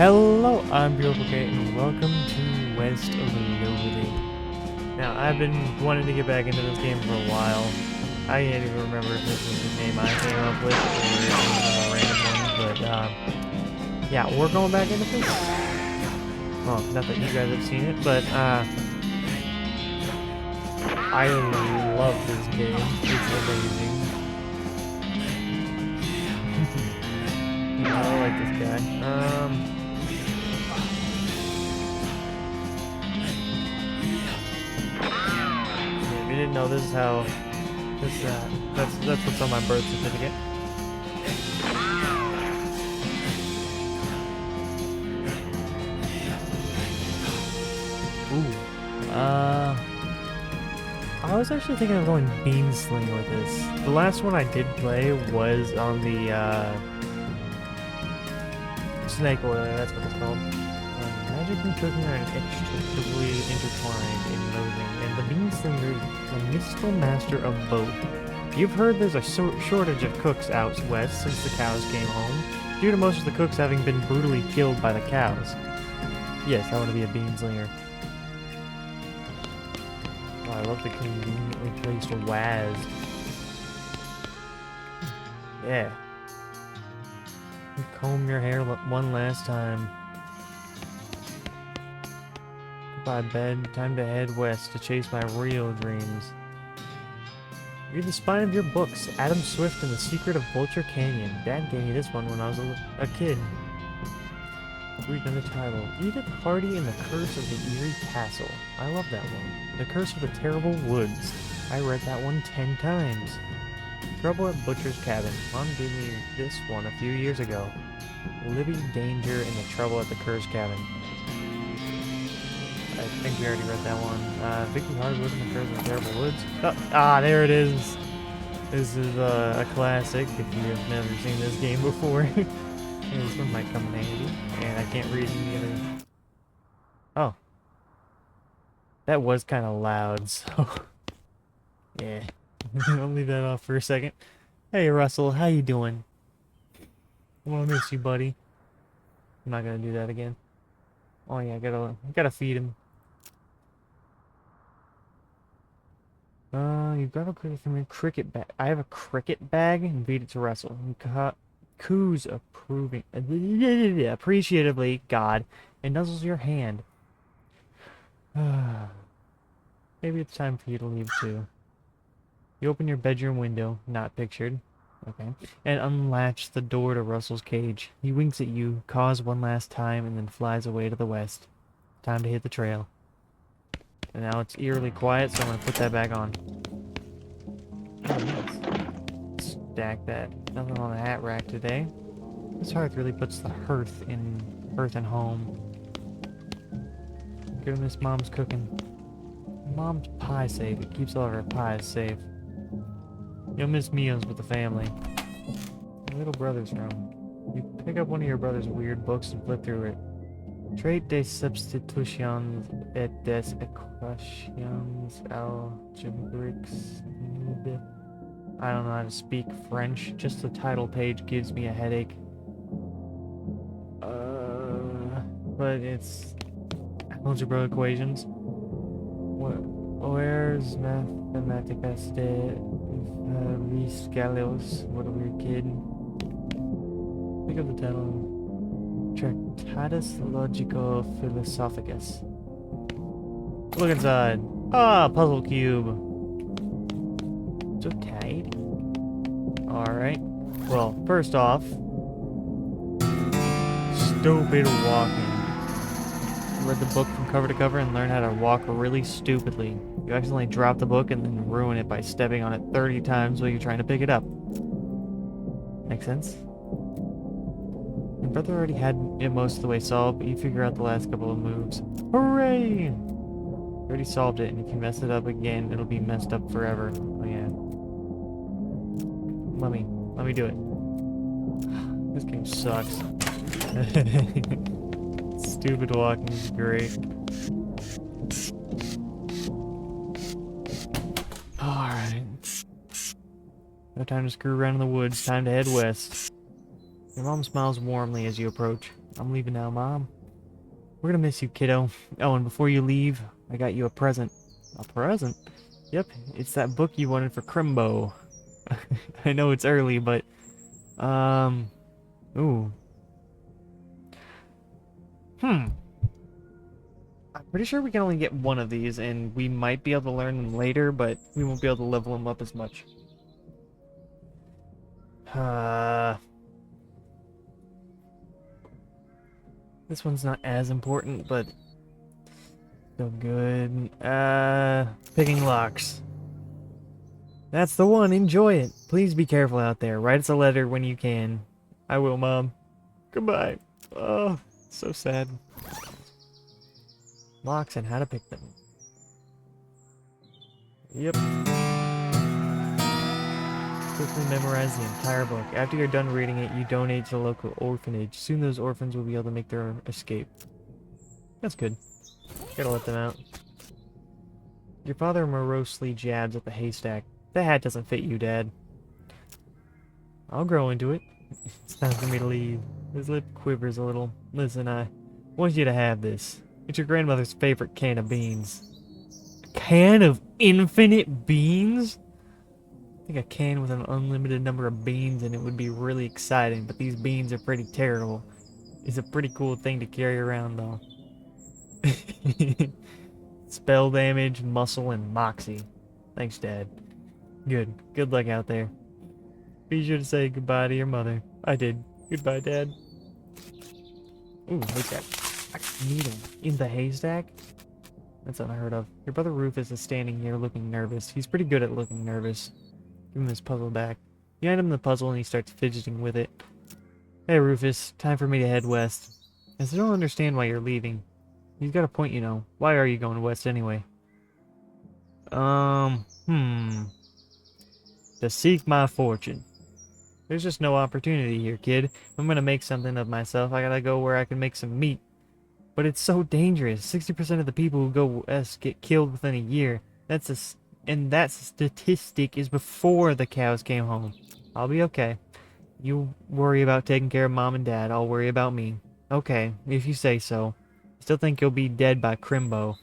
Hello, I'm Beautiful Kate, and welcome to West of Loathing. Now, I've been wanting to get back into this game for a while. I can't even remember if this was the name I came up with, or if it was a random one, but, yeah, we're going back into this. Well, not that you guys have seen it, but, I love this game. It's amazing. I like this guy. If you didn't know, this is how this that's what's on my birth certificate. Ooh. I was actually thinking of going beam sling with this. The last one I did play was on the snake oil, that's what it's called. Magic and cooking are inextricably intertwined in Loathing, and the beam slinger is the mystical master of both. You've heard there's a shortage of cooks out west since the cows came home, due to most of the cooks having been brutally killed by the cows. Yes, I want to be a beam slinger. Oh, I love the conveniently placed Waz. Yeah. Comb your hair one last time. Goodbye, bed. Time to head west to chase my real dreams. Read the spine of your books. Adam Swift and the Secret of Vulture Canyon. Dad gave me this one when I was a kid. Read another title. Edith Hardy and the Curse of the Eerie Castle. I love that one. The Curse of the Terrible Woods. I read that one 10 times. Trouble at Butcher's Cabin. Mom gave me this one a few years ago. Libby Danger and the Trouble at the Curse Cabin. I think we already read that one. Vicky Hardwood and the Curse of the Terrible Woods. Oh, there it is. This is a classic if you have never seen this game before. This one might come in handy. And I can't read any other. Oh. That was kind of loud, so. Yeah. I'll leave that off for a second. Hey, Russell, how you doing? I wanna miss you, buddy. I'm not gonna do that again. Oh yeah, I gotta feed him. You've got a cricket from your cricket bag. I have a cricket bag and feed it to Russell. Coos approving, appreciatively, God, and nuzzles your hand. Maybe it's time for you to leave too. You open your bedroom window, not pictured, okay, and unlatch the door to Russell's cage. He winks at you, caws one last time, and then flies away to the west. Time to hit the trail. And now it's eerily quiet, so I'm gonna put that back on. Oh, nice. Stack that. Nothing on the hat rack today. This hearth really puts the hearth and home. Gonna miss Mom's cooking. Mom's pie safe. It keeps all of her pies safe. You'll miss meals with the family. Your little brother's room. You pick up one of your brother's weird books and flip through it. Trait des substitutions et des equations algebraiques. I don't know how to speak French. Just the title page gives me a headache. But it's algebra equations. Where's Mathematicas de Riscalios? What a weird kid. Pick up the title. Tractatus Logico Philosophicus. Look inside. Ah, puzzle cube. So tight. Alright. Well, first off, stupid walking. Read the book from cover to cover and learn how to walk really stupidly. You accidentally drop the book and then ruin it by stepping on it 30 times while you're trying to pick it up. Make sense? Your brother already had it most of the way solved, but you figure out the last couple of moves. Hooray! You already solved it, and if you mess it up again, it'll be messed up forever. Oh yeah. Let me do it. This game sucks. Stupid walking is great. Alright. No time to screw around in the woods. Time to head west. Your mom smiles warmly as you approach. I'm leaving now, Mom. We're gonna miss you, kiddo. Oh, and before you leave, I got you a present. A present? Yep, it's that book you wanted for Crimbo. I know it's early, but, ooh. I'm pretty sure we can only get one of these, and we might be able to learn them later, but we won't be able to level them up as much. This one's not as important, but still good. Picking locks. That's the one. Enjoy it. Please be careful out there. Write us a letter when you can. I will, Mom. Goodbye. Oh, so sad. Locks and how to pick them. Yep. Quickly memorize the entire book. After you're done reading it, you donate to the local orphanage. Soon those orphans will be able to make their escape. That's good. Gotta let them out. Your father morosely jabs at the haystack. The hat doesn't fit you, Dad. I'll grow into it. It's time for me to leave. His lip quivers a little. Listen, I want you to have this. It's your grandmother's favorite can of beans. A can of infinite beans? I think a can with an unlimited number of beans in it would be really exciting, but these beans are pretty terrible. It's a pretty cool thing to carry around, though. Spell damage, muscle, and moxie. Thanks, Dad. Good. Good luck out there. Be sure to say goodbye to your mother. I did. Goodbye, Dad. Ooh, haystack. A needle in the haystack? That's unheard of. Your brother Rufus is standing here looking nervous. He's pretty good at looking nervous. Give him his puzzle back. You hand him the puzzle and he starts fidgeting with it. Hey, Rufus. Time for me to head west. I still don't understand why you're leaving. He's got a point, you know. Why are you going west anyway? To seek my fortune. There's just no opportunity here, kid. If I'm gonna make something of myself, I gotta go where I can make some meat. But it's so dangerous. 60% of the people who go west get killed within a year. And that statistic is before the cows came home. I'll be okay. You worry about taking care of Mom and Dad. I'll worry about me. Okay, if you say so. Still think you'll be dead by Crimbo.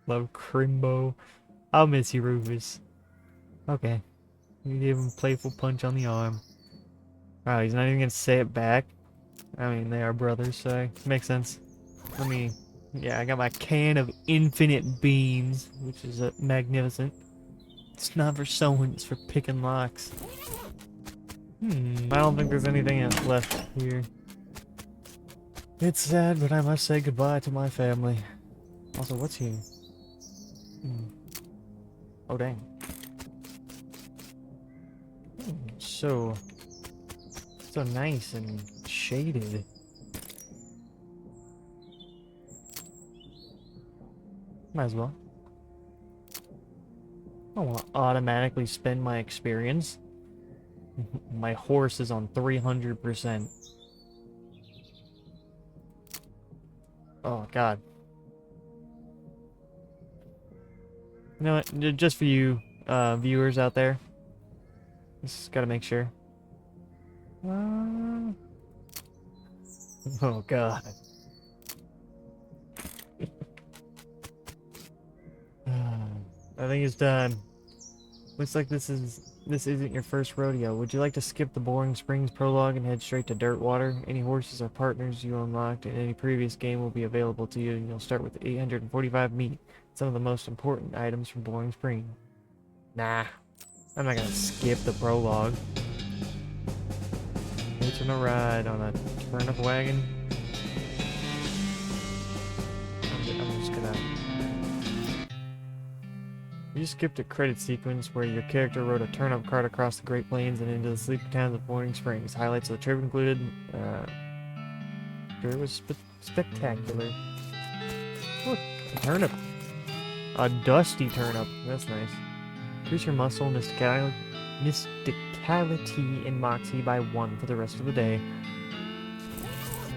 Love Crimbo. I'll miss you, Rufus. Okay. You give him a playful punch on the arm. Wow, he's not even gonna say it back. I mean, they are brothers, so it makes sense. Let me... Yeah, I got my can of infinite beans, which is magnificent. It's not for sewing, it's for picking locks. I don't think there's anything else left here. It's sad, but I must say goodbye to my family. Also, what's here? Oh, dang. So nice and shaded. Might as well. I don't want to automatically spend my experience. My horse is on 300%. Oh, God. You know what? Just for you viewers out there. Just gotta make sure. Oh, God. I think it's done. Looks like this isn't your first rodeo. Would you like to skip the Boring Springs prologue and head straight to Dirtwater? Any horses or partners you unlocked in any previous game will be available to you, and you'll start with 845 meat. Some of the most important items from Boring Springs. Nah, I'm not gonna skip the prologue. Hitching a ride on a turnip wagon. I'm just gonna... You skipped a credit sequence where your character rode a turnip cart across the Great Plains and into the sleepy towns of Boring Springs. Highlights of the trip included, it was spectacular. Look, a turnip. A dusty turnip. That's nice. Increase your muscle, mysticality, and moxie by 1 for the rest of the day.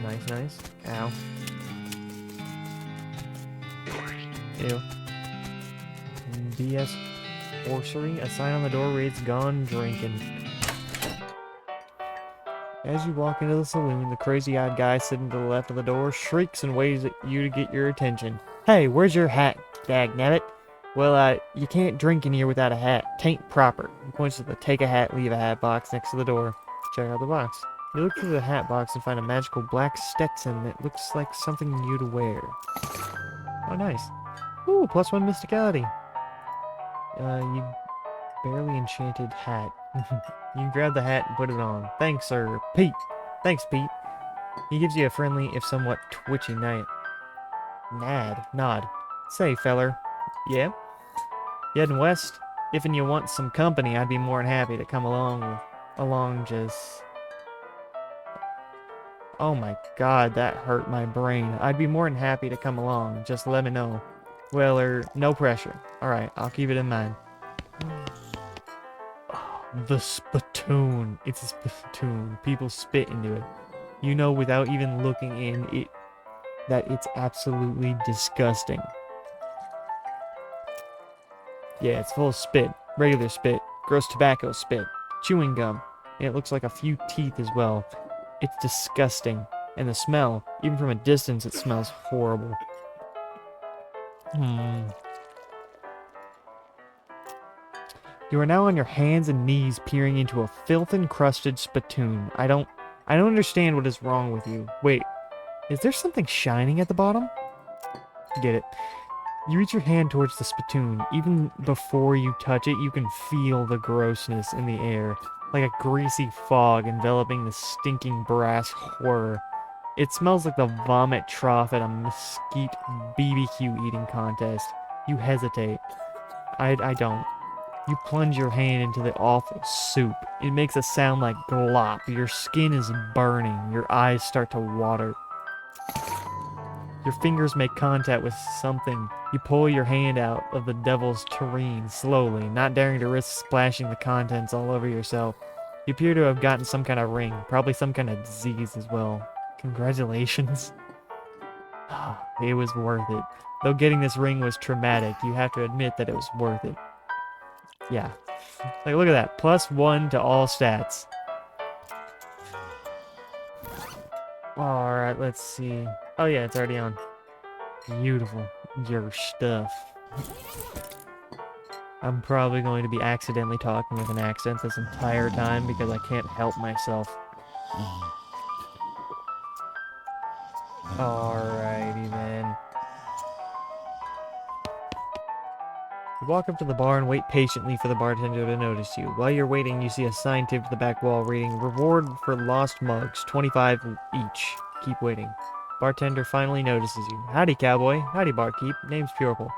Nice, nice. Ow. Ew. BS Horsery. A sign on the door reads, "Gone drinking." As you walk into the saloon, the crazy-eyed guy sitting to the left of the door shrieks and waves at you to get your attention. Hey, where's your hat, dagnabbit? Well, you can't drink in here without a hat. Tain't proper. He points to the take a hat, leave a hat box next to the door. Check out the box. You look through the hat box and find a magical black Stetson that looks like something you'd wear. Oh, nice. Ooh, +1 mysticality. You barely enchanted hat. You grab the hat and put it on. Thanks, sir. Pete. Thanks, Pete. He gives you a friendly, if somewhat twitchy nod. Say, feller. Yeah? You heading west? If and you want some company, I'd be more than happy to come along just... Oh my god, that hurt my brain. I'd be more than happy to come along. Just let me know. Well, no pressure. Alright, I'll keep it in mind. The spittoon. It's a spittoon. People spit into it. You know without even looking in it that it's absolutely disgusting. Yeah, it's full of spit. Regular spit. Gross tobacco spit. Chewing gum. And it looks like a few teeth as well. It's disgusting. And the smell, even from a distance, it smells horrible. You are now on your hands and knees peering into a filth-encrusted spittoon. I don't understand what is wrong with you. Wait, is there something shining at the bottom? Get it. You reach your hand towards the spittoon. Even before you touch it, you can feel the grossness in the air, like a greasy fog enveloping the stinking brass horror. It smells like the vomit trough at a mesquite BBQ eating contest. You hesitate. I don't. You plunge your hand into the awful soup. It makes a sound like glop. Your skin is burning. Your eyes start to water. Your fingers make contact with something. You pull your hand out of the devil's tureen slowly, not daring to risk splashing the contents all over yourself. You appear to have gotten some kind of ring, probably some kind of disease as well. Congratulations. It was worth it. Though getting this ring was traumatic, you have to admit that it was worth it. Yeah. Like, look at that. +1 to all stats. Alright, let's see. Oh yeah, it's already on. Beautiful. Your stuff. I'm probably going to be accidentally talking with an accent this entire time because I can't help myself. Alrighty then. You walk up to the bar and wait patiently for the bartender to notice you. While you're waiting, you see a sign taped to the back wall reading, "Reward for lost mugs, 25 each. Keep waiting." Bartender finally notices you. "Howdy, cowboy. Howdy, barkeep. Name's Purple.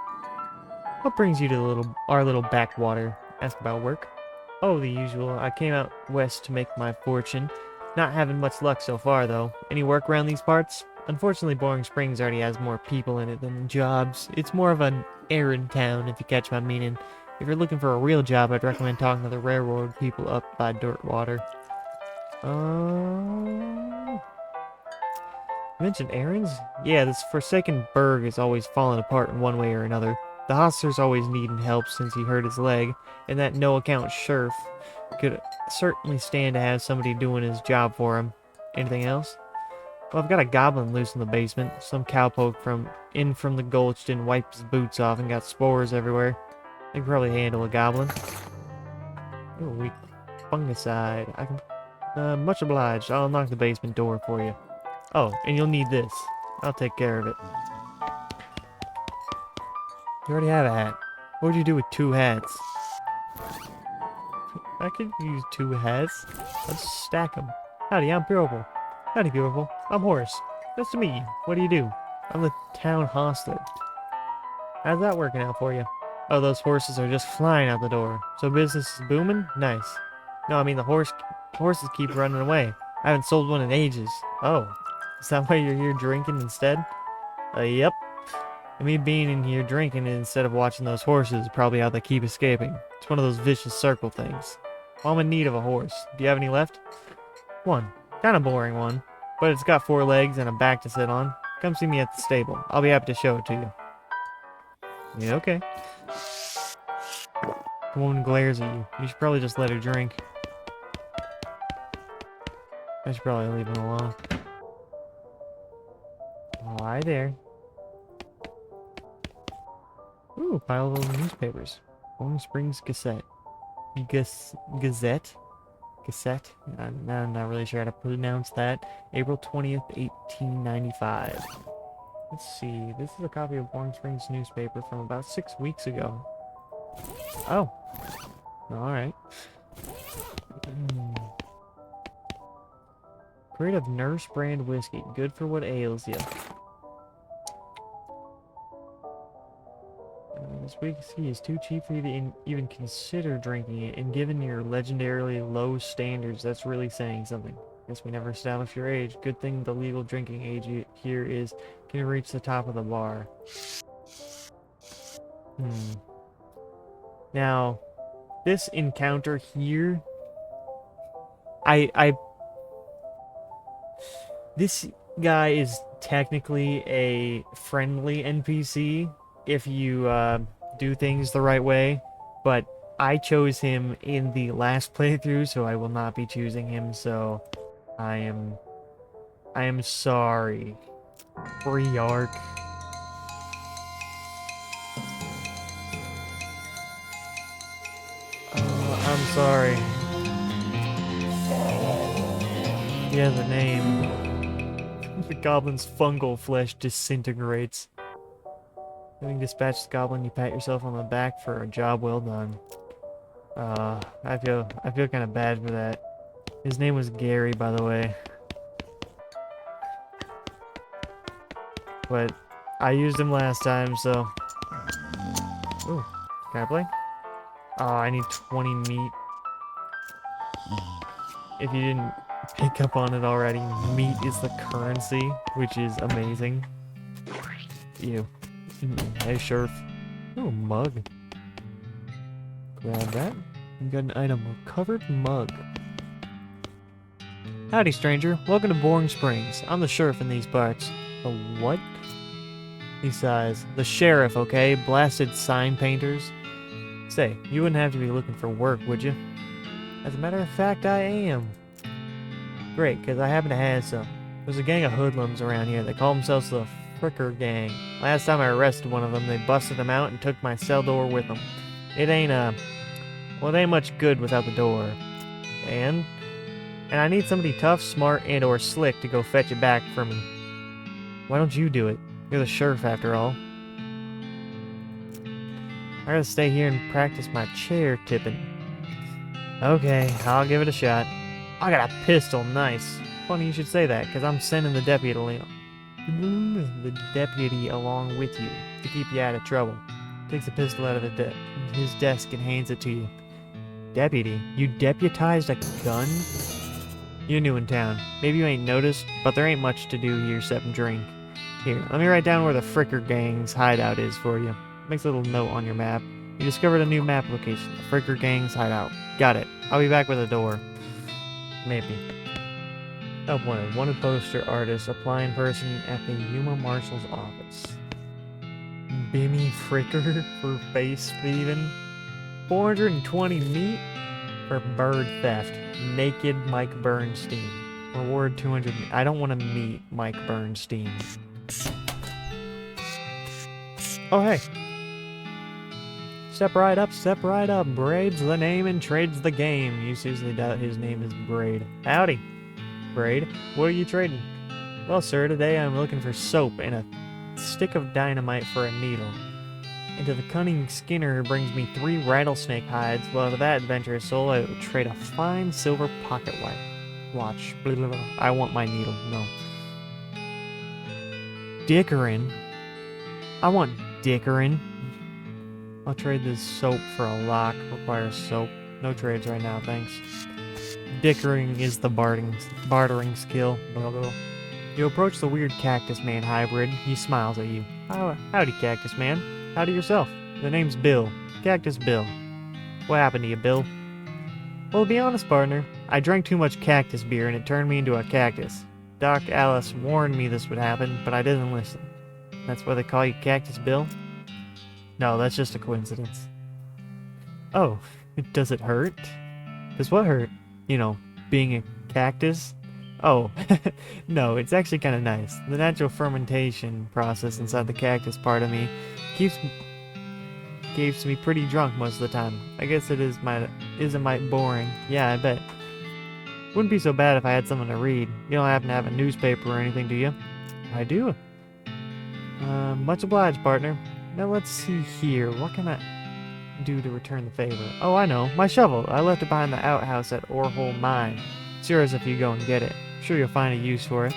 What brings you to our little backwater? Ask about work." "Oh, the usual. I came out west to make my fortune. Not having much luck so far, though. Any work around these parts?" "Unfortunately, Boring Springs already has more people in it than jobs. It's more of an errand town, if you catch my meaning. If you're looking for a real job, I'd recommend talking to the railroad people up by Dirtwater." You mentioned errands? Yeah, this forsaken burg is always falling apart in one way or another. The hostler's always needing help since he hurt his leg, and that no-account sheriff could certainly stand to have somebody doing his job for him. Anything else? Well, I've got a goblin loose in the basement. Some cowpoke from the gulch didn't wipe his boots off and got spores everywhere. I can probably handle a goblin. Oh, weak fungicide. I can... much obliged. I'll unlock the basement door for you. Oh, and you'll need this. I'll take care of it. You already have a hat. What would you do with 2 hats? I could use 2 hats. Let's stack them. Howdy, I'm Purple. Howdy, Purple. I'm Horace. Nice to meet you. What do you do? I'm the town hostler. How's that working out for you? Oh, those horses are just flying out the door. So business is booming? Nice. No, I mean the horses keep running away. I haven't sold one in ages. Oh, is that why you're here drinking instead? Yep. And me being in here drinking instead of watching those horses is probably how they keep escaping. It's one of those vicious circle things. Well, I'm in need of a horse. Do you have any left? One. Kind of boring one. But it's got 4 legs and a back to sit on. Come see me at the stable. I'll be happy to show it to you. Yeah, okay. The woman glares at you. You should probably just let her drink. I should probably leave him alone. Oh, hi there. Ooh, pile of old newspapers. Warm Springs Gazette. Gazette? Gazette? I'm not really sure how to pronounce that. April 20th, 1895. Let's see. This is a copy of Warm Springs newspaper from about 6 weeks ago. Oh. Alright. Crate of Nurse brand whiskey. Good for what ails you. This whiskey is too cheap for you to even consider drinking it, and given your legendarily low standards, that's really saying something. Guess we never established your age. Good thing the legal drinking age here is can reach the top of the bar. Now, this encounter here, this guy is technically a friendly NPC if you do things the right way, but I chose him in the last playthrough, so I will not be choosing him, so I am sorry. Free arc. I'm sorry. He has a name. The goblin's fungal flesh disintegrates. Having dispatched the goblin, you pat yourself on the back for a job well done. I feel kind of bad for that. His name was Gary, by the way. But I used him last time, so... Ooh, can I play? Oh, I need 20 meat. If you didn't pick up on it already, meat is the currency, which is amazing. Ew. Hey, Sheriff. Ooh, mug. Grab that. You got an item. A covered mug. Howdy, stranger. Welcome to Boring Springs. I'm the sheriff in these parts. The what? He sighs. The sheriff, okay? Blasted sign painters. Say, you wouldn't have to be looking for work, would you? As a matter of fact, I am. Great, because I happen to have some. There's a gang of hoodlums around here. They call themselves the Fricker Gang. Last time I arrested one of them, they busted him out and took my cell door with them. It ain't, well, it ain't much good without the door. And I need somebody tough, smart, and or slick to go fetch it back for me. Why don't you do it? You're the sheriff, after all. I gotta stay here and practice my chair tipping. Okay, I'll give it a shot. I got a pistol, nice. Funny you should say that, because I'm sending the deputy along with you to keep you out of trouble. Takes the pistol out of his desk and hands it to you. Deputy? You deputized a gun? You're new in town. Maybe you ain't noticed, but there ain't much to do here except drink. Here, let me write down where the Fricker Gang's hideout is for you. Makes a little note on your map. You discovered a new map location. The Fricker Gang's hideout. Got it. I'll be back with a door. Maybe. Help wanted. Wanted poster artist. Apply in person at the Yuma Marshal's office. Bimmy Fricker for face thieving. 420 meat for bird theft. Naked Mike Bernstein. Reward 200. I don't want to meet Mike Bernstein. Oh, hey. Step right up. Braid's the name and trade's the game. You seriously doubt his name is Braid. Howdy. Braid, what are you trading? Well, sir, today I'm looking for soap and a stick of dynamite for a needle. And to the cunning Skinner who brings me 3 rattlesnake hides, well, to that adventurous soul I will trade a fine silver pocket watch. Blah, blah, blah. I want my needle. No. Dickerin. I want Dickerin. I'll trade this soap for a lock. Requires soap. No trades right now, thanks. Dickering is the bartering skill. Blah, blah. You approach the weird Cactus Man hybrid. He smiles at you. Howdy, Cactus Man. Howdy yourself. The name's Bill. Cactus Bill. What happened to you, Bill? Well, to be honest, partner, I drank too much cactus beer and it turned me into a cactus. Doc Alice warned me this would happen, but I didn't listen. That's why they call you Cactus Bill? No, that's just a coincidence. Oh, does it hurt? Does what hurt? You know, being a cactus? Oh, no, it's actually kind of nice. The natural fermentation process inside the cactus part of me keeps me pretty drunk most of the time. I guess it isn't my boring. Yeah, I bet. Wouldn't be so bad if I had something to read. You don't happen to have a newspaper or anything, do you? I do. Much obliged, partner. Now let's see here. What can I do to return the favor? Oh, I know. My shovel. I left it behind the outhouse at Orehole Mine. It's yours if you go and get it. I'm sure you'll find a use for it.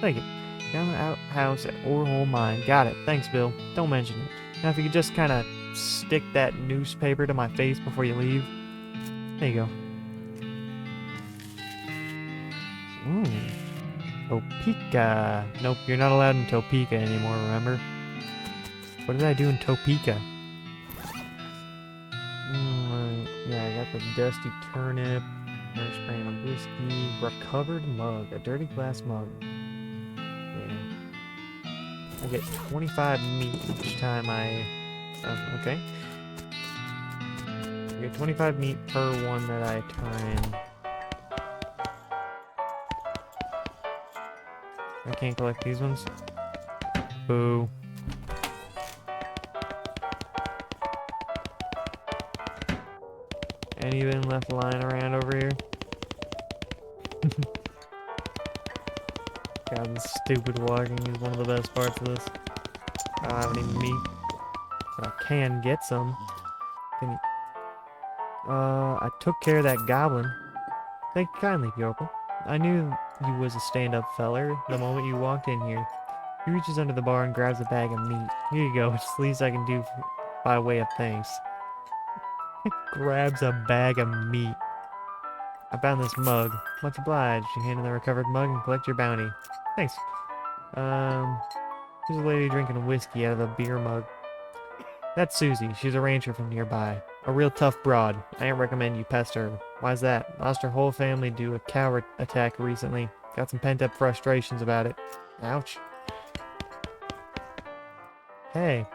Thank you. Down the outhouse at Orehole Mine. Got it. Thanks, Bill. Don't mention it. Now, if you could just kind of stick that newspaper to my face before you leave. There you go. Ooh. Topeka. Nope, you're not allowed in Topeka anymore, remember? What did I do in Topeka? Yeah, I got the dusty turnip, nurse spraying on whiskey, recovered mug, a dirty glass mug. Yeah. I get 25 meat each time I... Oh, okay. I get 25 meat per one that I turn. I can't collect these ones. Boo. Any been left lying around over here? God, this stupid walking is one of the best parts of this. I don't have any meat, but I can get some. Can you... I took care of that goblin. Thank you kindly, Bjorkle. I knew you was a stand-up feller the moment you walked in here. He reaches under the bar and grabs a bag of meat. Here you go, it's the least I can do by way of thanks. Grabs a bag of meat. I found this mug. Much obliged. You hand in the recovered mug and collect your bounty. Thanks. Here's a lady drinking whiskey out of a beer mug. That's Susie. She's a rancher from nearby. A real tough broad. I ain't recommend you pester her. Why's that? Lost her whole family due to a cow attack recently. Got some pent-up frustrations about it. Ouch. Hey.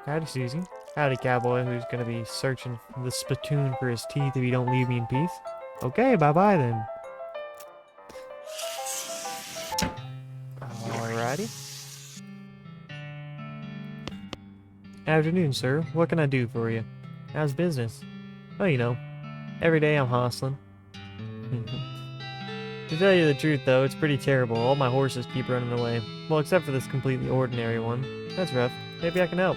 Howdy, Susie. Howdy, cowboy who's gonna be searching the spittoon for his teeth if you don't leave me in peace. Okay, bye-bye then. Alrighty. Afternoon, sir. What can I do for you? How's business? Oh, you know, every day I'm hustling. To tell you the truth, though, it's pretty terrible. All my horses keep running away. Well, except for this completely ordinary one. That's rough. Maybe I can help.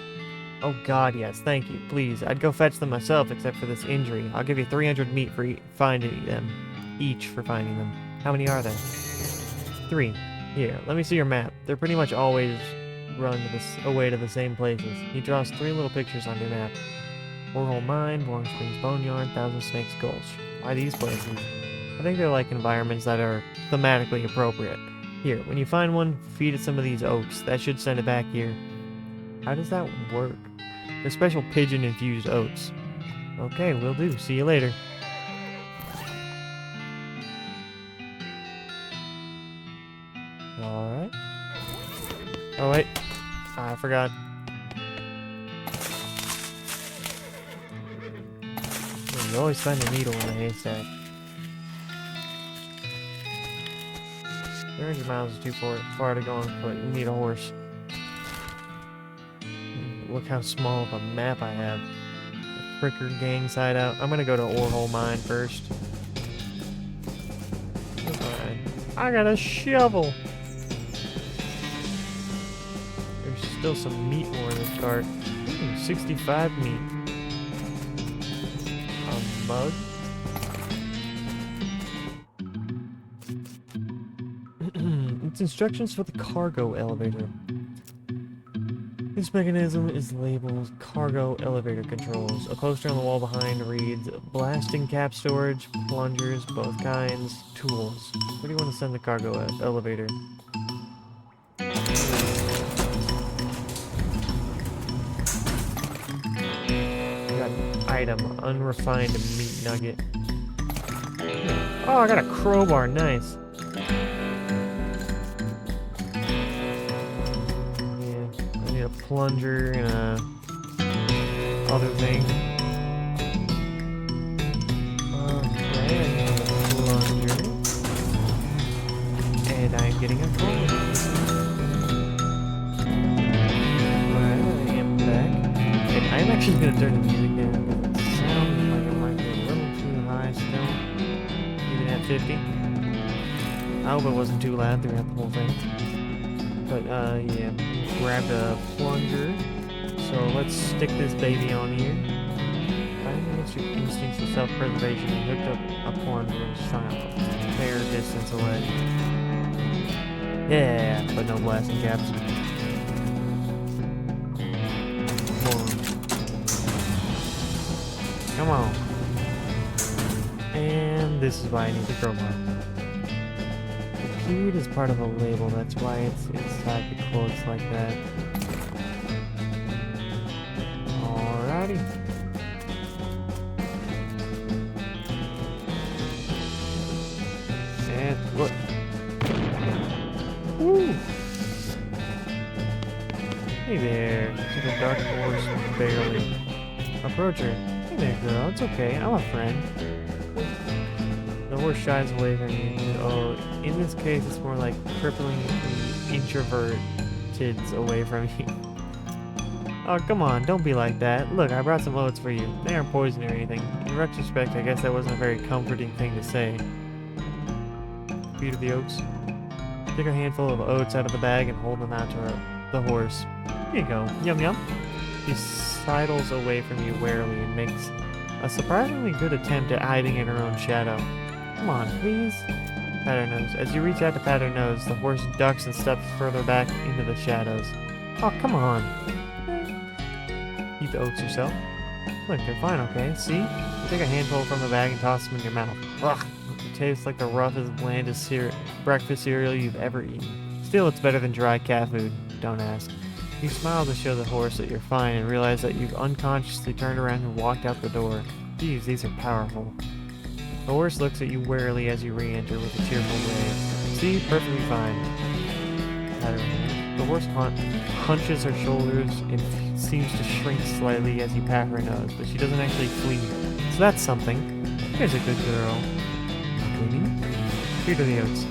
Oh god, yes, thank you. Please, I'd go fetch them myself except for this injury. I'll give you 300 meat for finding them. Each for finding them. How many are there? 3. Here, let me see your map. They're pretty much always run away to the same places. He draws 3 little pictures on your map. Orehole Mine, Boring Springs Boneyard, Thousand Snakes Gulch. Why these places? I think they're like environments that are thematically appropriate. Here, when you find one, feed it some of these oats. That should send it back here. How does that work? They're special pigeon-infused oats. Okay, will do. See you later. Alright. Oh, wait. I forgot. You always find a needle in a haystack. 300 miles is too far to go on foot. You need a horse. Look how small of a map I have. The Fricker gang side out. I'm gonna go to Orehole Mine first. Alright. I got a shovel! There's still some meat more in this cart. 65 meat. A mug? It's instructions for the cargo elevator. This mechanism is labeled Cargo Elevator Controls. A poster on the wall behind reads, Blasting cap storage, plungers, both kinds, tools. Where do you want to send the cargo elevator? Got an item, unrefined meat nugget. Oh, I got a crowbar, nice. Plunger and a other thing. Okay, plunger. getting a call. Alright, I am back. And I'm actually gonna turn the music down. It sounds like it might be a little too high still. Even at 50. I hope it wasn't too loud throughout the whole thing. But, yeah. Grabbed a plunger. So let's stick this baby on here. Finding what's your instincts of self-preservation and hooked up a plunger and strung up a fair distance away. Yeah, but no blasting caps. Come on. And this is why I need the crowbar. The period is part of a label, that's why it's inside the quotes like that. Alrighty. And look. Woo! Hey there. She's a dark horse, barely. Approach her. Hey there, girl. It's okay. I'm a friend. The horse shies away from you. Oh, in this case, it's more like cripplingly introverted away from you. Oh, come on. Don't be like that. Look, I brought some oats for you. They aren't poison or anything. In retrospect, I guess that wasn't a very comforting thing to say. Feed of the oats. Take a handful of oats out of the bag and hold them out to the horse. Here you go. Yum yum. She sidles away from you warily and makes a surprisingly good attempt at hiding in her own shadow. Come on, please. Pat her nose. As you reach out to pat her nose, the horse ducks and steps further back into the shadows. Oh, come on. Eat the oats yourself. Look, they're fine, okay? See? You take a handful from the bag and toss them in your mouth. Ugh. It tastes like the roughest, blandest breakfast cereal you've ever eaten. Still, it's better than dry cat food. Don't ask. You smile to show the horse that you're fine and realize that you've unconsciously turned around and walked out the door. Geez, these are powerful. The horse looks at you warily as you re-enter with a cheerful wave. See? Perfectly fine. The horse hunches her shoulders and seems to shrink slightly as you pat her nose, but she doesn't actually flee. So that's something. Here's a good girl. Here to the oats.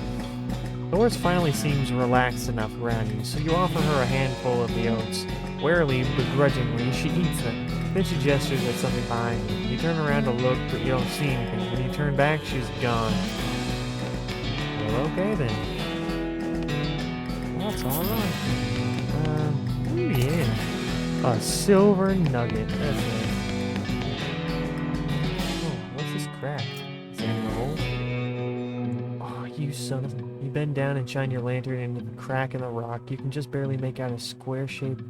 The horse finally seems relaxed enough around you, so you offer her a handful of the oats. Warily, begrudgingly, she eats them. Then she gestures at something behind you. You turn around to look, but you don't see anything. When you turn back, she's gone. Well, okay then. That's alright. Ooh, yeah. A silver nugget. That's it. Oh, what's this crack? Is that in the hole? Oh, you son of a... You bend down and shine your lantern into the crack in the rock. You can just barely make out a square shape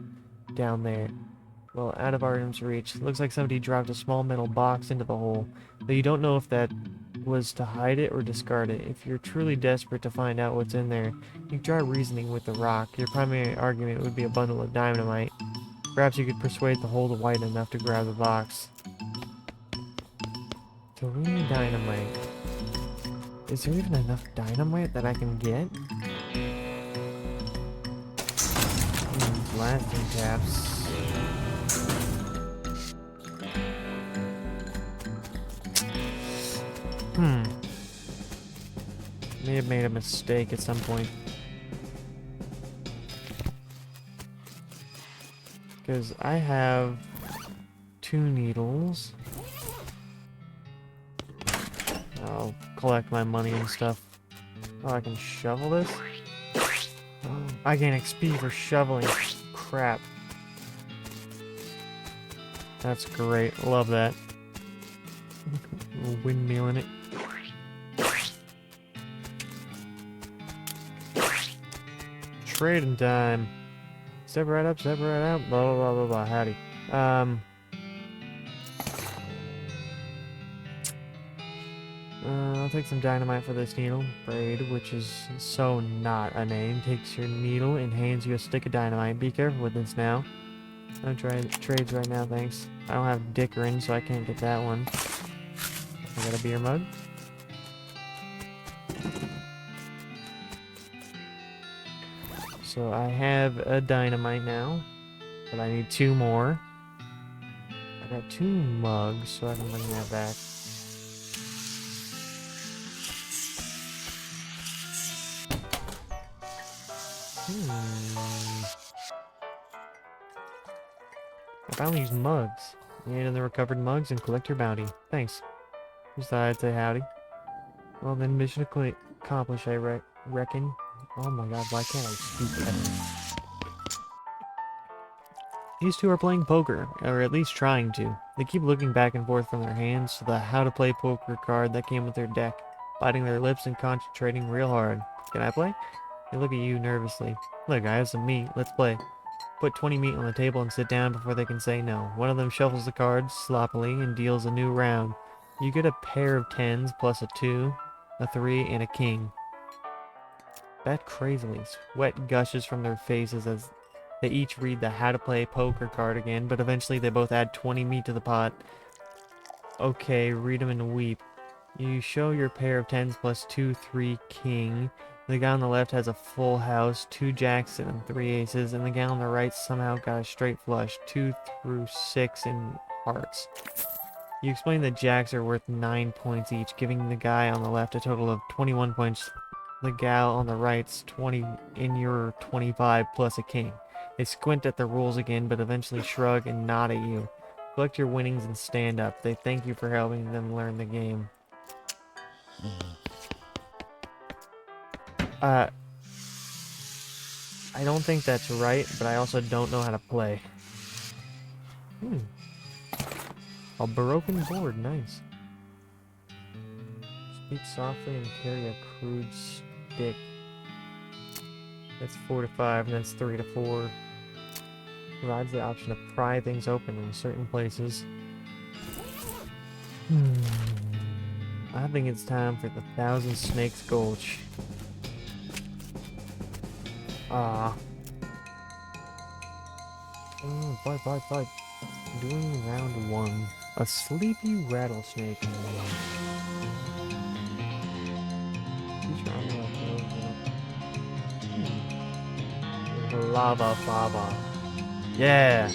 down there. Well, out of Artem's reach. Looks like somebody dropped a small metal box into the hole, though you don't know if that was to hide it or discard it. If you're truly desperate to find out what's in there, you can try reasoning with the rock. Your primary argument would be a bundle of dynamite. Perhaps you could persuade the hole to widen enough to grab the box. 3 dynamite. Is there even enough dynamite that I can get? Blasting caps. May have made a mistake at some point. Because I have 2 needles. I'll collect my money and stuff. Oh, I can shovel this? Oh, I gain XP for shoveling. Crap. That's great. Love that. A little windmill in it. Trading time. Step right up, step right out. Blah, blah, blah, blah, blah. Howdy. I'll take some dynamite for this needle. Braid, which is so not a name, takes your needle and hands you a stick of dynamite. Be careful with this now. Don't try trades right now, thanks. I don't have Dickerin, so I can't get that one. I got a beer mug. So I have a dynamite now, but I need 2 more. I got 2 mugs, so I can bring that back. Hmm. I found these mugs. Hand in the recovered mugs and collect your bounty. Thanks. Just thought I'd say howdy. Well then, mission accomplished, I reckon. Oh my god, why can't I speak ever? These two are playing poker, or at least trying to. They keep looking back and forth from their hands to the how to play poker card that came with their deck, biting their lips and concentrating real hard. Can I play? They look at you nervously. Look, I have some meat. Let's play. Put 20 meat on the table and sit down before they can say no. One of them shuffles the cards sloppily and deals a new round. You get a pair of tens plus a 2, a 3, and a king. Bet crazily. Sweat gushes from their faces as they each read the how to play poker card again, but eventually they both add 20 meat to the pot. Okay, read them and weep. You show your pair of tens plus 2, 3, king. The guy on the left has a full house, 2 jacks and 3 aces, and the guy on the right somehow got a straight flush, 2 through 6 in hearts. You explain that jacks are worth 9 points each, giving the guy on the left a total of 21 points. The gal on the right's 20 and your 25 plus a king. They squint at the rules again, but eventually shrug and nod at you. Collect your winnings and stand up. They thank you for helping them learn the game. I don't think that's right, but I also don't know how to play. A broken board, nice. Speak softly and carry a crude stick. That's 4 to 5, and that's 3 to 4. Provides the option to pry things open in certain places. I think it's time for the Thousand Snakes Gulch. Fight. Doing round 1. A sleepy rattlesnake. Lava fava. Yeah!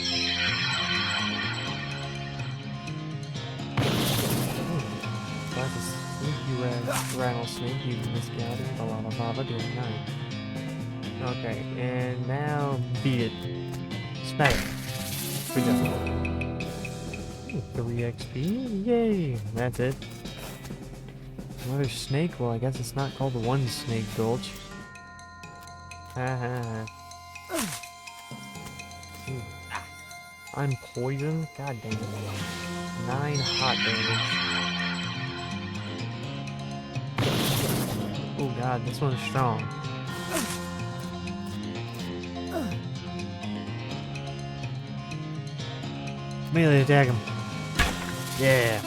That's a sleepy rattlesnake using this gather. The lava fava doing 9. Okay, and now beat it. Smack it. Good job. 3 XP? Yay! That's it. Another snake? Well, I guess it's not called the One Snake Gulch. Haha. I'm poisoned? God dang it. 9 hot damage. Oh god, this one's strong. Melee attack him. Yeah.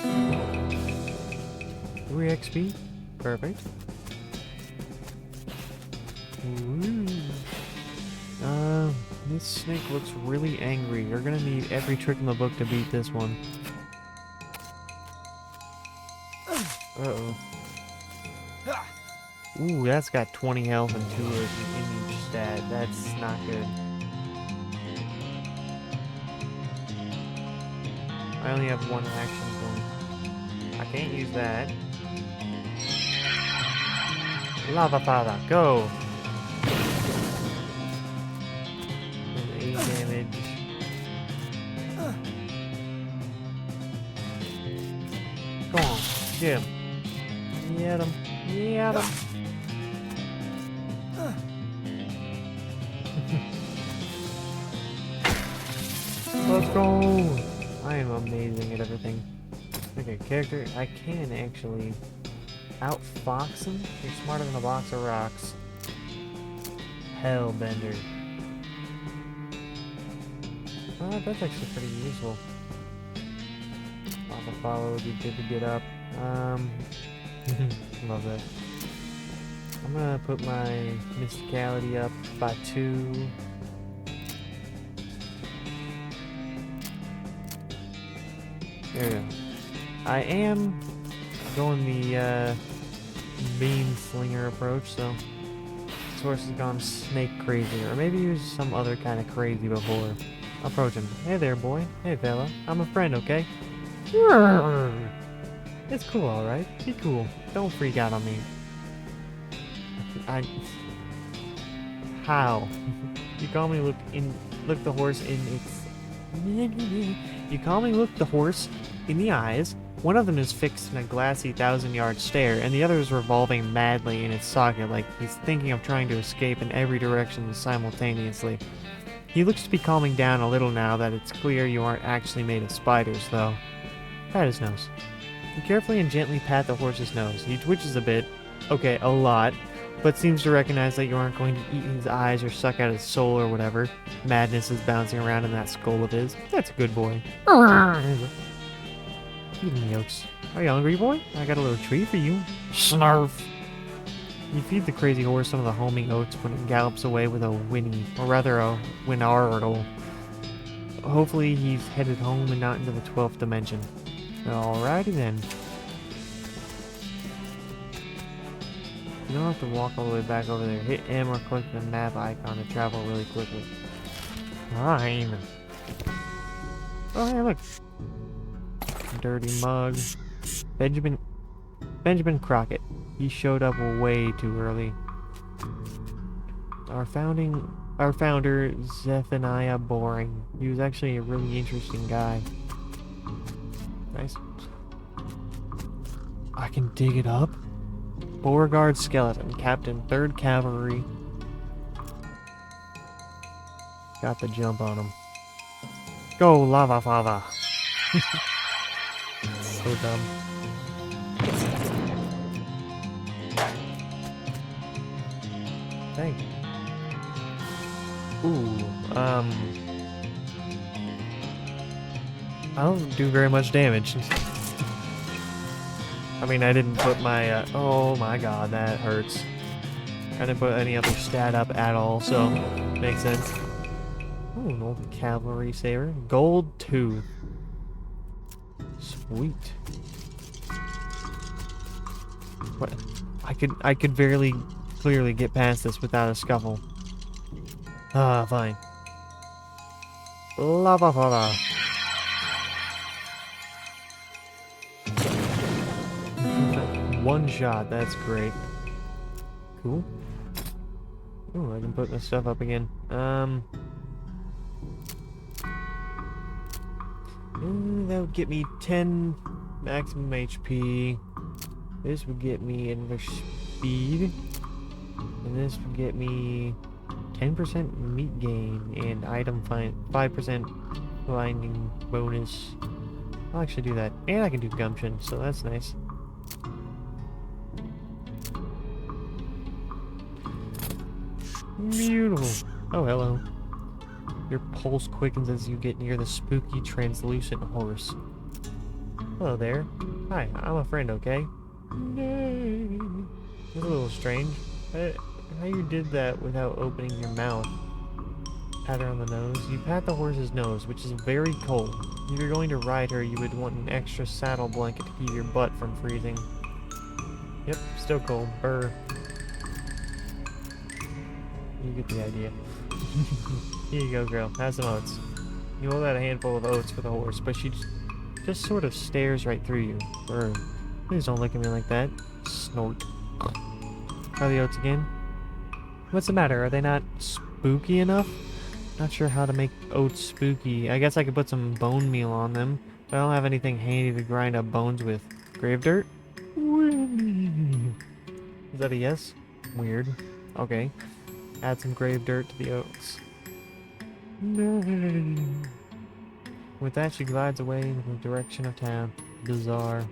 3 XP. Perfect. Ooh. This snake looks really angry. You're gonna need every trick in the book to beat this one. Uh-oh. Ooh, that's got 20 health and 2 in each stat. That's not good. I only have 1 action point. I can't use that. Lava Fava, go! 8 damage. Come on, get him. Get him. Get him. Let's go! I am amazing at everything. Okay, character, I can actually outfox him. You're smarter than a box of rocks. Hellbender. That's actually pretty useful. Lava follow would be good to get up. Love that. I'm gonna put my mysticality up by 2. There we go. I am going the beam slinger approach, so this horse has gone snake crazy, or maybe he was some other kind of crazy before. Approach him. Hey there, boy. Hey, fella. I'm a friend, okay? It's cool, alright. Be cool. Don't freak out on me. How? You calmly look the horse in its You calmly look the horse in the eyes. One of them is fixed in a glassy 1,000-yard stare, and the other is revolving madly in its socket like he's thinking of trying to escape in every direction simultaneously. He looks to be calming down a little now that it's clear you aren't actually made of spiders, though. Pat his nose. You carefully and gently pat the horse's nose. He twitches a bit, okay, a lot, but seems to recognize that you aren't going to eat his eyes or suck out his soul or whatever. Madness is bouncing around in that skull of his. That's a good boy. Feed him the oats. Are you hungry, boy? I got a little treat for you. Snarf. You feed the crazy horse some of the homing oats when it gallops away with a whinny, or rather a whinargle. Hopefully he's headed home and not into the 12th dimension. Alrighty then. You don't have to walk all the way back over there. Hit M or click the map icon to travel really quickly. Fine. Oh, hey, look. Dirty mug. Benjamin Crockett. He showed up way too early. Our founder, Zephaniah Boring. He was actually a really interesting guy. Nice. I can dig it up? Beauregard Skeleton, Captain 3rd Cavalry. Got the jump on him. Go, Lava Fava! So dumb. Dang. Ooh, I don't do very much damage. I mean, I didn't put my, oh my god, that hurts. I didn't put any other stat up at all, so makes sense. Ooh, an old cavalry saber. Gold tooth. Sweet. What? I could very clearly get past this without a scuffle. Ah, fine. Lava Fava. One shot, that's great. Cool. Ooh, I can put this stuff up again. That would get me 10 maximum HP. This would get me another speed. And this would get me 10% meat gain and item 5% blinding bonus. I'll actually do that. And I can do gumption, so that's nice. Beautiful. Oh, hello. Your pulse quickens as you get near the spooky, translucent horse. Hello there. Hi, I'm a friend, okay? Yay. That's a little strange. How you did that without opening your mouth? Pat her on the nose. You pat the horse's nose, which is very cold. If you're going to ride her, you would want an extra saddle blanket to keep your butt from freezing. Yep, still cold. Brr. You get the idea. Here you go, girl. Have some oats. You hold out a handful of oats for the horse, but she just sort of stares right through you. Brr. Please don't look at me like that. Snort. Try the oats again. What's the matter? Are they not spooky enough? Not sure how to make oats spooky. I guess I could put some bone meal on them, but I don't have anything handy to grind up bones with. Grave dirt? Is that a yes? Weird. Okay. Add some grave dirt to the oats. With that, she glides away in the direction of town. Bizarre.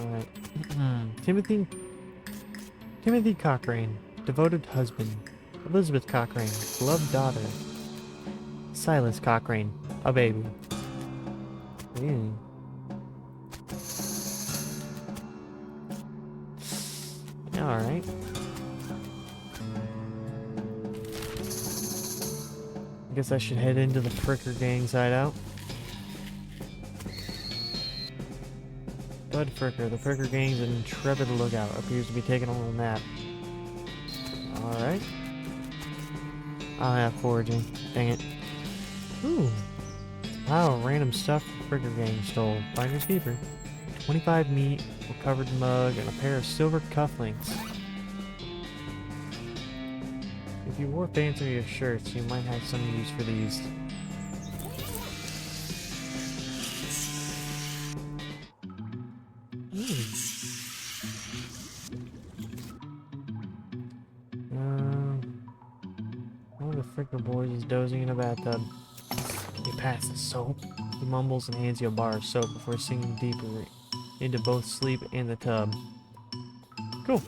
Alright. Timothy Cochrane. Devoted husband. Elizabeth Cochrane. Beloved daughter. Silas Cochrane. A baby. Ew. Alright. Guess I should head into the Fricker Gang side out. Bud Fricker, the Fricker Gang's intrepid lookout, appears to be taking a little nap. Alright. I'll have foraging. Dang it. Ooh. Wow, random stuff the Fricker Gang stole. Finder's keeper. 25 meat, a covered mug, and a pair of silver cufflinks. If you wore fancier shirts, you might have some use for these. One of the Fricker boys is dozing in a bathtub. He passes the soap. He mumbles and hands you a bar of soap before sinking deeper into both sleep and the tub. Cool.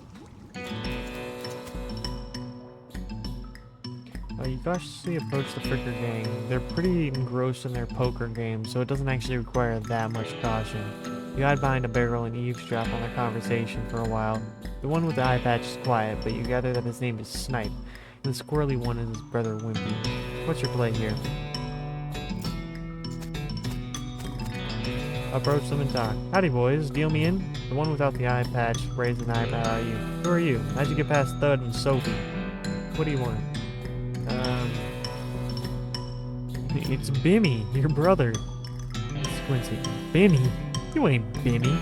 You cautiously approach the Fricker gang. They're pretty engrossed in their poker game, so it doesn't actually require that much caution. You hide behind a barrel and eavesdrop on their conversation for a while. The one with the eye patch is quiet, but you gather that his name is Snipe, and the squirrely one is his brother Wimpy. What's your play here? Approach them and talk. Howdy, boys. Deal me in? The one without the eye patch raised an eyebrow at you. Who are you? How'd you get past Thud and Sophie? What do you want? It's Bimmy, your brother. Squincy. Bimmy? You ain't Bimmy.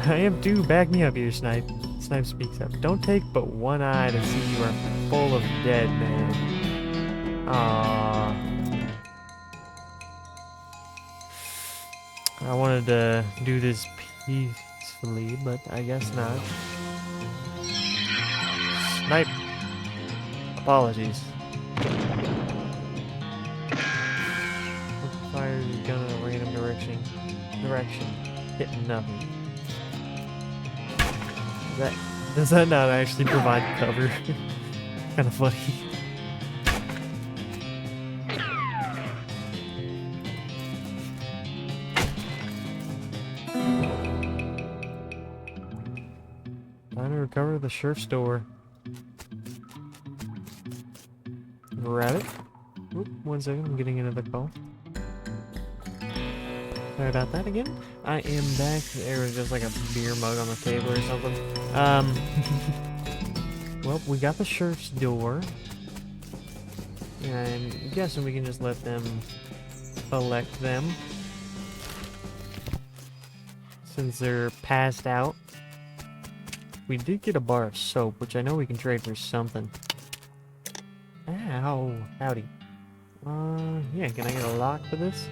I am too. Back me up here, Snipe. Snipe speaks up. Don't take but one eye to see you are full of dead men. Aww. I wanted to do this peacefully, but I guess not. Snipe. Apologies. Fires his gun in a random direction. Hitting nothing. Does that not actually provide cover? Kind of funny. Time to recover the sheriff's door. Grab it. Oop, 1 second, I'm getting another call. Sorry about that again. I am back. There was just like a beer mug on the table or something. Well, we got the sheriff's door. And I'm guessing we can just let them elect them. Since they're passed out. We did get a bar of soap, which I know we can trade for something. Ow. Howdy. Yeah, can I get a lock for this?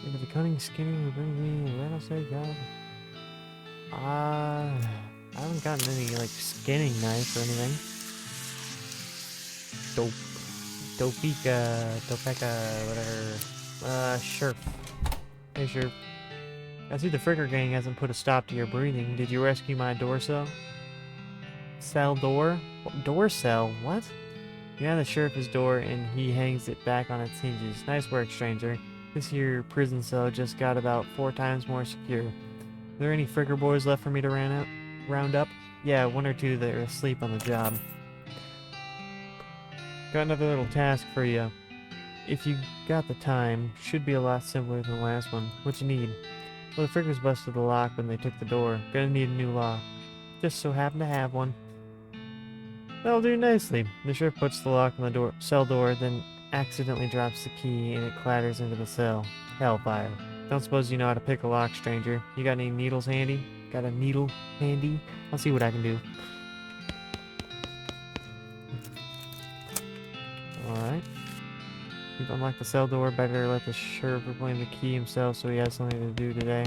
If the cunning skinny will bring me a rattlesnake job. I haven't gotten any, like, skinning knife or anything. Topeka, whatever. Sheriff. Hey, Sheriff. I see the Fricker gang hasn't put a stop to your breathing. Did you rescue my door cell? Cell door? Door cell? What? Yeah, the sheriff is door and he hangs it back on its hinges. Nice work, stranger. This here prison cell just got about 4 times more secure. Are there any Fricker boys left for me to round up? Yeah, 1 or 2 that are asleep on the job. Got another little task for you. If you got the time, should be a lot simpler than the last one. What you need? Well, the Frickers busted the lock when they took the door. Gonna need a new lock. Just so happen to have one. That'll do nicely. The sheriff puts the lock on the cell door, then accidentally drops the key and it clatters into the cell. Hellfire. Don't suppose you know how to pick a lock, stranger. You got any needles handy? Got a needle handy? I'll see what I can do. Alright. You've unlocked the cell door. Better let the sheriff reclaim the key himself so he has something to do today.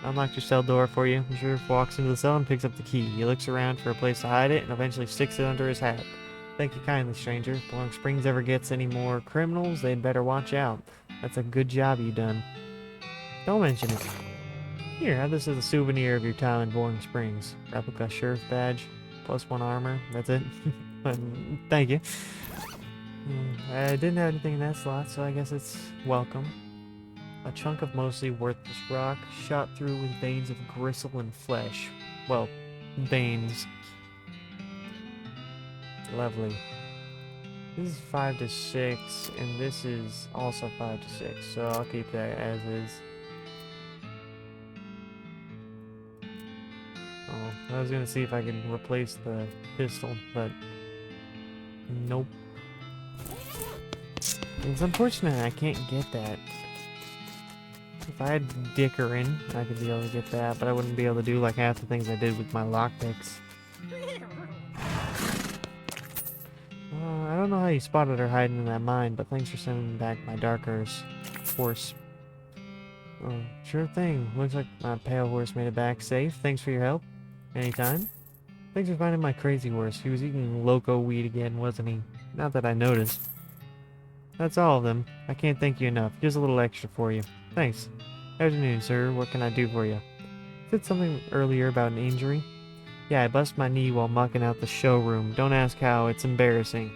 Unlocked your cell door for you. The sheriff walks into the cell and picks up the key. He looks around for a place to hide it and eventually sticks it under his hat. Thank you kindly, stranger. If Long Springs ever gets any more criminals, they'd better watch out. That's a good job you done. Don't mention it. Here, have this as a souvenir of your time in Boring Springs. Replica sheriff badge, +1 armor. That's it. Thank you. I didn't have anything in that slot, so I guess it's welcome. A chunk of mostly worthless rock, shot through with veins of gristle and flesh. Well, veins. Lovely. This is 5 to 6, and this is also 5 to 6, so I'll keep that as is. Oh, I was gonna see if I could replace the pistol, but nope. It's unfortunate I can't get that. If I had dickering, I could be able to get that, but I wouldn't be able to do like half the things I did with my lockpicks. I don't know how you spotted her hiding in that mine, but thanks for sending back my dark horse. Oh, sure thing. Looks like my pale horse made it back safe. Thanks for your help. Anytime. Thanks for finding my crazy horse. He was eating loco weed again, wasn't he? Not that I noticed. That's all of them. I can't thank you enough. Here's a little extra for you. Thanks. Afternoon, sir. What can I do for you? Said something earlier about an injury? Yeah, I busted my knee while mucking out the showroom. Don't ask how. It's embarrassing.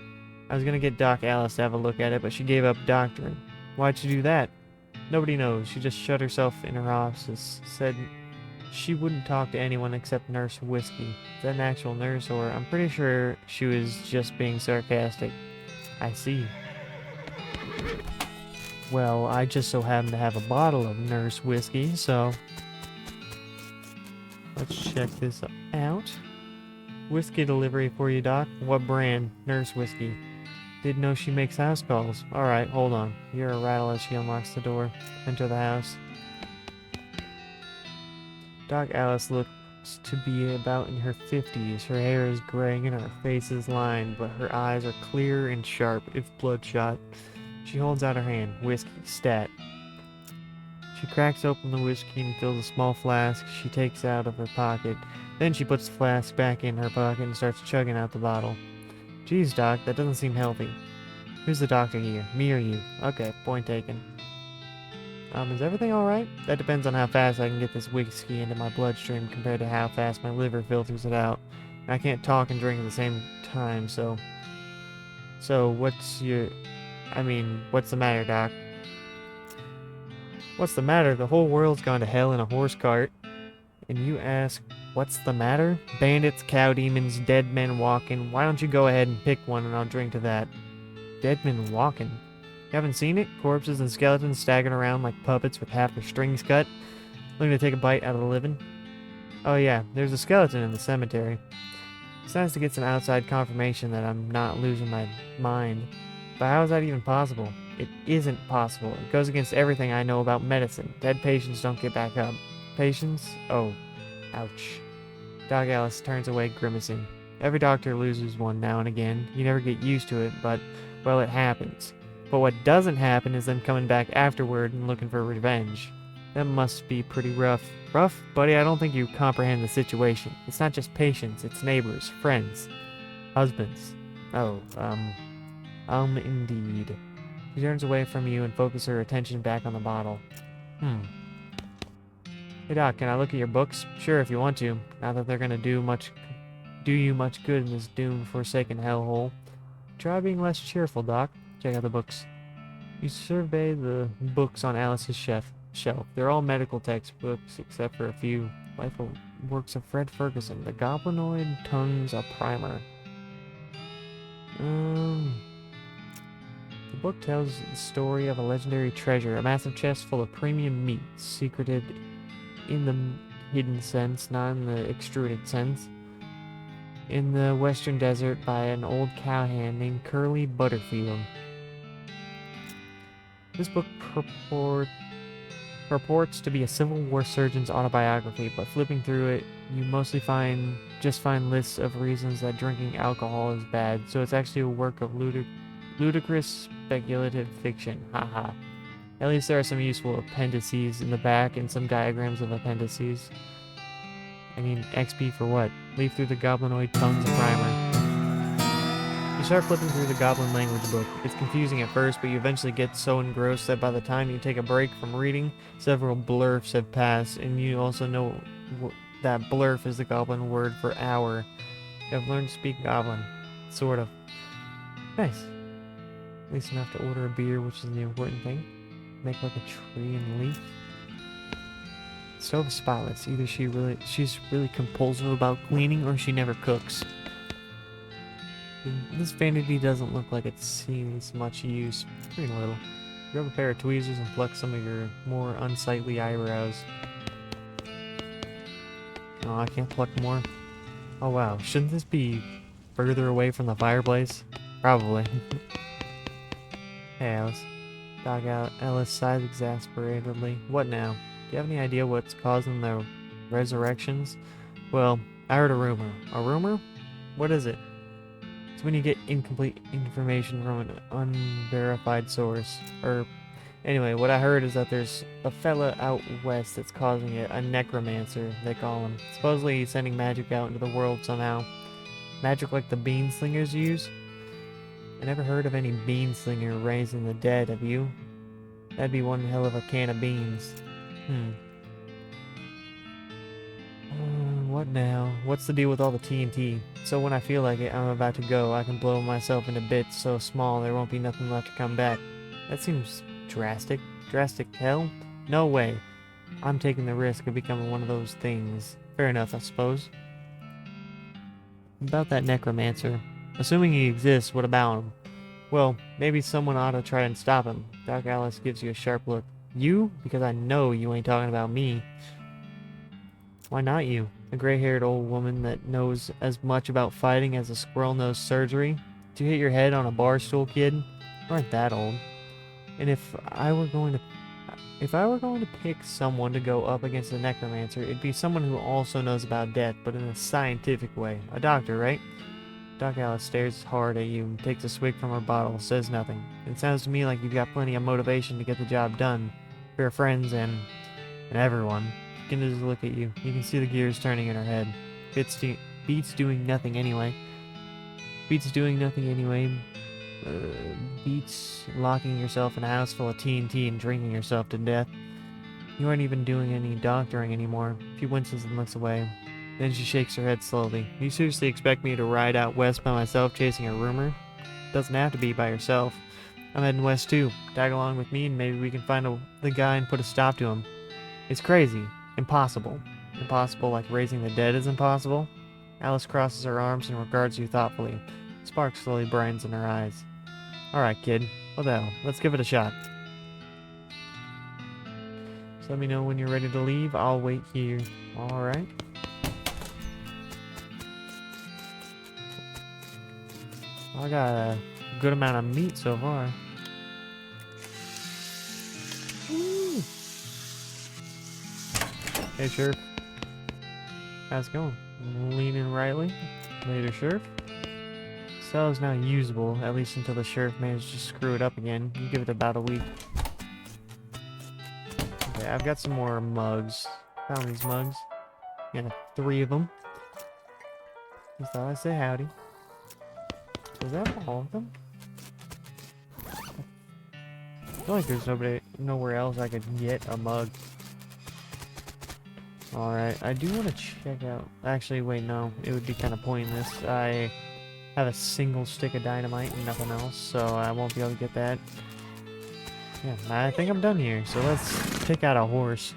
I was gonna get Doc Alice to have a look at it, but she gave up doctoring. Why'd she do that? Nobody knows. She just shut herself in her office. Said she wouldn't talk to anyone except Nurse Whiskey. Is that an actual nurse, or I'm pretty sure she was just being sarcastic. I see. Well, I just so happen to have a bottle of Nurse Whiskey, so let's check this out. Whiskey delivery for you, Doc. What brand? Nurse Whiskey. Didn't know she makes house calls. Alright, hold on. You're a rattle as she unlocks the door. Enter the house. Doc Alice looks to be about in her 50s. Her hair is graying and her face is lined, but her eyes are clear and sharp, if bloodshot. She holds out her hand. Whiskey. Stat. She cracks open the whiskey and fills a small flask she takes out of her pocket. Then she puts the flask back in her pocket and starts chugging out the bottle. Geez, Doc, that doesn't seem healthy. Who's the doctor here? Me or you? Okay, point taken. Is everything alright? That depends on how fast I can get this whiskey into my bloodstream compared to how fast my liver filters it out. I can't talk and drink at the same time, so what's the matter, Doc? What's the matter? The whole world's gone to hell in a horse cart. And you ask, what's the matter? Bandits, cow demons, dead men walking. Why don't you go ahead and pick one and I'll drink to that. Dead men walking? You haven't seen it? Corpses and skeletons staggering around like puppets with half their strings cut, looking to take a bite out of the living. Oh yeah, there's a skeleton in the cemetery. It's nice to get some outside confirmation that I'm not losing my mind. But how is that even possible? It isn't possible. It goes against everything I know about medicine. Dead patients don't get back up. Patients? Oh. Ouch. Doc Alice turns away, grimacing. Every doctor loses one now and again. You never get used to it, but, well, it happens. But what doesn't happen is them coming back afterward and looking for revenge. That must be pretty rough. Rough? Buddy, I don't think you comprehend the situation. It's not just patients, it's neighbors, friends, husbands. Oh, indeed. She turns away from you and focuses her attention back on the bottle. Hey Doc, can I look at your books? Sure, if you want to. Not that they're gonna do you much good in this doomed, forsaken hellhole. Try being less cheerful, Doc. Check out the books. You survey the books on Alice's shelf. They're all medical textbooks, except for a few life works of Fred Ferguson. The Goblinoid Tongues a Primer. The book tells the story of a legendary treasure, a massive chest full of premium meat, secreted in the hidden sense, not in the extruded sense, in the western desert by an old cowhand named Curly Butterfield. This book purports to be a Civil War surgeon's autobiography, but flipping through it, you mostly find lists of reasons that drinking alcohol is bad, so it's actually a work of ludicrous speculative fiction. Haha. At least there are some useful appendices in the back and some diagrams of appendices. I mean, XP for what? Leaf through the Goblinoid Tongues a Primer. You start flipping through the Goblin language book. It's confusing at first, but you eventually get so engrossed that by the time you take a break from reading, several blurfs have passed, and you also know that blurf is the Goblin word for hour. You have learned to speak Goblin. Sort of. Nice. At least enough to order a beer, which is the important thing. Make like a tree and leaf. Stove is spotless. Either she's really compulsive about cleaning, or she never cooks. This vanity doesn't look like it sees much use. Pretty little. Grab a pair of tweezers and pluck some of your more unsightly eyebrows. Oh, I can't pluck more. Oh wow, shouldn't this be further away from the fireplace? Probably. Hey Alice. Doc Ellis sighed exasperatedly. What now? Do you have any idea what's causing the resurrections? Well, I heard a rumor. A rumor? What is it? It's when you get incomplete information from an unverified source. Anyway, what I heard is that there's a fella out west that's causing it, a necromancer, they call him. Supposedly he's sending magic out into the world somehow. Magic like the bean slingers use? I never heard of any bean slinger raising the dead, have you? That'd be one hell of a can of beans. What now? What's the deal with all the TNT? So when I feel like it, I'm about to go, I can blow myself into bits so small there won't be nothing left to come back. That seems drastic. Drastic hell? No way. I'm taking the risk of becoming one of those things. Fair enough, I suppose. About that necromancer. Assuming he exists, what about him? Well, maybe someone ought to try and stop him. Doc Alice gives you a sharp look. You? Because I know you ain't talking about me. Why not you? A gray-haired old woman that knows as much about fighting as a squirrel knows surgery? Did you hit your head on a bar stool, kid? You aren't that old. And if I were going to pick someone to go up against the necromancer, it'd be someone who also knows about death, but in a scientific way. A doctor, right? Doc Alice stares hard at you and takes a swig from her bottle, says nothing. It sounds to me like you've got plenty of motivation to get the job done. For your friends and everyone. She can just look at you. You can see the gears turning in her head. Beats doing nothing anyway. Beats doing nothing anyway. Beats locking yourself in a house full of TNT and drinking yourself to death. You aren't even doing any doctoring anymore. She winces and looks away. Then she shakes her head slowly. You seriously expect me to ride out west by myself chasing a rumor? Doesn't have to be by yourself. I'm heading west too. Tag along with me and maybe we can find the guy and put a stop to him. It's crazy. Impossible. Impossible like raising the dead is impossible? Alice crosses her arms and regards you thoughtfully. Spark slowly brightens in her eyes. Alright, kid. What the hell? Let's give it a shot. So let me know when you're ready to leave. I'll wait here. Alright. I got a good amount of meat so far. Woo. Hey, Sheriff. How's it going? Leaning rightly. Later, Sheriff. Cell is now usable, at least until the Sheriff manages to screw it up again. You give it about a week. Okay, I've got some more mugs. Found these mugs. Got 3 of them. Just thought I'd say howdy. Was that all of them? I feel like there's nowhere else I could get a mug. Alright, I do want to check out... Actually, wait, no. It would be kind of pointless. I have a single stick of dynamite and nothing else, so I won't be able to get that. Yeah, I think I'm done here, so let's pick out a horse.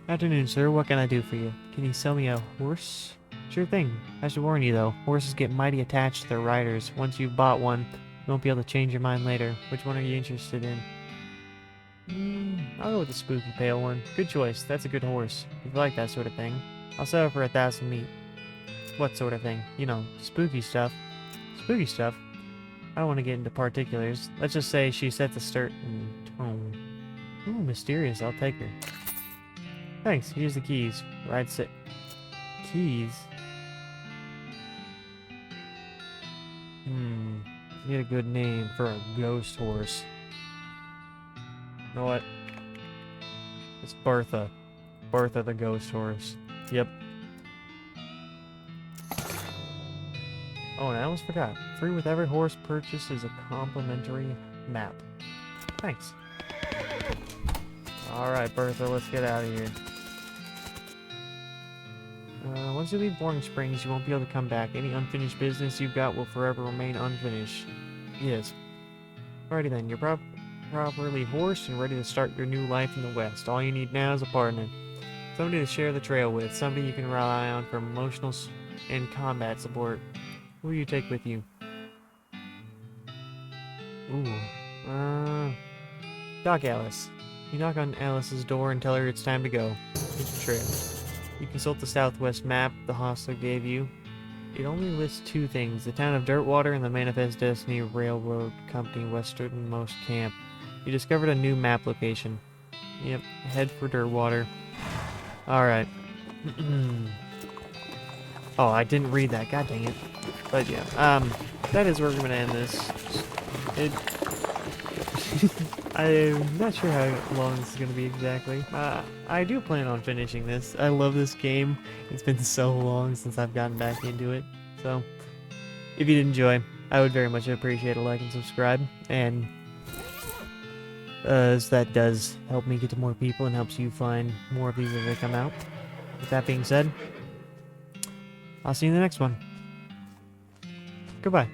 Afternoon, sir. What can I do for you? Can you sell me a horse? Sure thing. I should warn you, though. Horses get mighty attached to their riders. Once you've bought one, you won't be able to change your mind later. Which one are you interested in? I'll go with the spooky pale one. Good choice. That's a good horse. If you like that sort of thing. I'll settle for 1,000 meat. What sort of thing? You know, spooky stuff. Spooky stuff? I don't want to get into particulars. Let's just say she sets a certain tone. Ooh, mysterious. I'll take her. Thanks. Here's the keys. Ride sit. Keys? Need a good name for a ghost horse. You know what? It's Bertha. Bertha the ghost horse. Yep. Oh, and I almost forgot. Free with every horse purchase is a complimentary map. Thanks. Alright, Bertha, let's get out of here. Once you leave Boring Springs, you won't be able to come back. Any unfinished business you've got will forever remain unfinished. Yes. Alrighty then, you're properly horsed and ready to start your new life in the West. All you need now is a partner. Somebody to share the trail with. Somebody you can rely on for emotional and combat support. Who will you take with you? Ooh. Doc Alice. You knock on Alice's door and tell her it's time to go. Here's the trail. You consult the Southwest map the hostler gave you. It only lists 2 things, the town of Dirtwater and the Manifest Destiny Railroad Company westernmost camp. You discovered a new map location. Yep, head for Dirtwater. Alright. Oh, I didn't read that. God dang it. But yeah, that is where we're gonna end this. It. I'm not sure how long this is gonna be exactly. I do plan on finishing this. I love this game. It's been so long since I've gotten back into it. So, if you did enjoy, I would very much appreciate a like and subscribe. And as that does help me get to more people and helps you find more of these as they come out. With that being said, I'll see you in the next one. Goodbye.